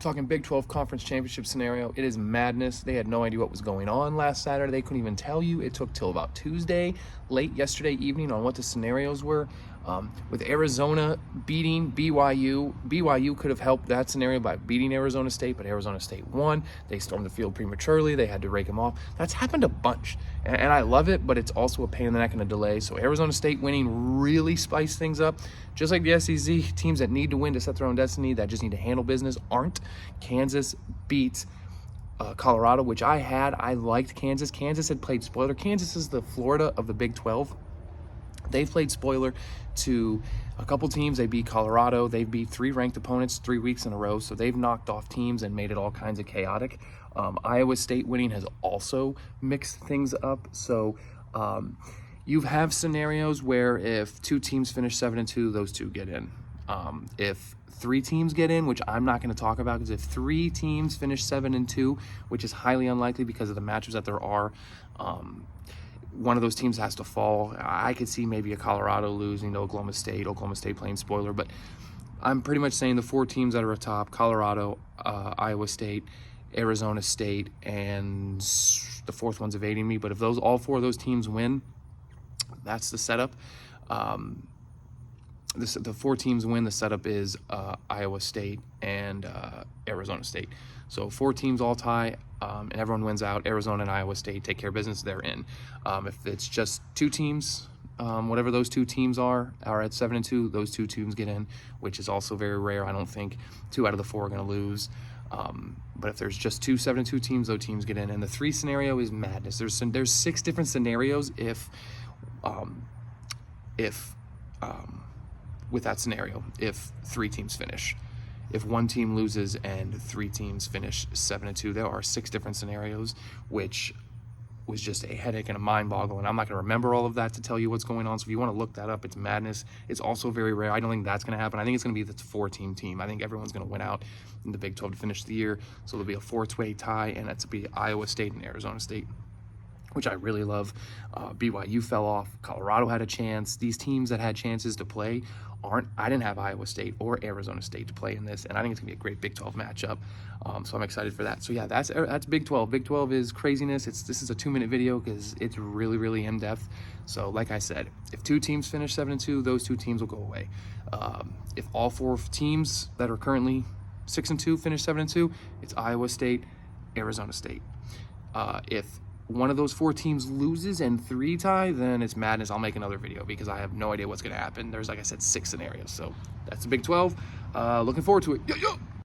talking Big 12 Conference Championship scenario. It is madness. They had no idea what was going on last Saturday. They couldn't even tell you. It took till about Tuesday, late yesterday evening, on what the scenarios were. With Arizona beating BYU, BYU could have helped that scenario by beating Arizona State, but Arizona State won. They stormed the field prematurely. They had to rake them off. That's happened a bunch, and I love it, but it's also a pain in the neck and a delay. So Arizona State winning really spiced things up. Just like the SEC, teams that need to win to set their own destiny, that just need to handle business, aren't. Kansas beat Colorado, which I liked Kansas. Kansas had played spoiler. Kansas is the Florida of the Big 12. They've played spoiler to a couple teams. They beat Colorado. They've beat 3 ranked opponents 3 weeks in a row. So they've knocked off teams and made it all kinds of chaotic. Iowa State winning has also mixed things up. So you have scenarios where if 2 teams finish 7-2, those 2 get in. If 3 teams get in, which I'm not going to talk about, because if 3 teams finish 7-2, which is highly unlikely because of the matchups that there are, one of those teams has to fall. I could see maybe a Colorado losing to Oklahoma State playing spoiler, but I'm pretty much saying the 4 teams that are atop: Colorado, Iowa State, Arizona State, and the 4th one's evading me, but if all 4 of those teams win, that's the setup. The 4 teams win, the setup is Iowa State and Arizona State. So 4 teams all tie, and everyone wins out. Arizona and Iowa State take care of business, they're in. If it's just 2 teams, whatever those 2 teams are at 7-2, those 2 teams get in, which is also very rare. I don't think 2 out of the 4 are going to lose. But if there's just 2 7-2 teams, those teams get in. And the 3 scenario is madness. There's 6 different scenarios with that scenario, if 3 teams finish. If 1 team loses and 3 teams finish 7-2, there are 6 different scenarios, which was just a headache and a mind boggle. And I'm not going to remember all of that to tell you what's going on. So if you want to look that up, it's madness. It's also very rare. I don't think that's going to happen. I think it's going to be the 4-team team. I think everyone's going to win out in the Big 12 to finish the year. So there'll be a 4-way tie, and that's to be Iowa State and Arizona State, which I really love. BYU fell off. Colorado had a chance. These teams that had chances to play I didn't have Iowa State or Arizona State to play in this, and I think it's gonna be a great Big 12 matchup. So I'm excited for that. So yeah, that's Big 12. Big 12 is craziness. This is a 2-minute video because it's really, really in depth. So like I said, if 2 teams finish 7-2, those 2 teams will go away. If all 4 teams that are currently 6-2 finish 7-2, it's Iowa State, Arizona State. If one of those 4 teams loses and 3 tie, then it's madness. I'll make another video because I have no idea what's going to happen. There's, like I said, 6 scenarios. So that's the Big 12. Looking forward to it. Yo, yo!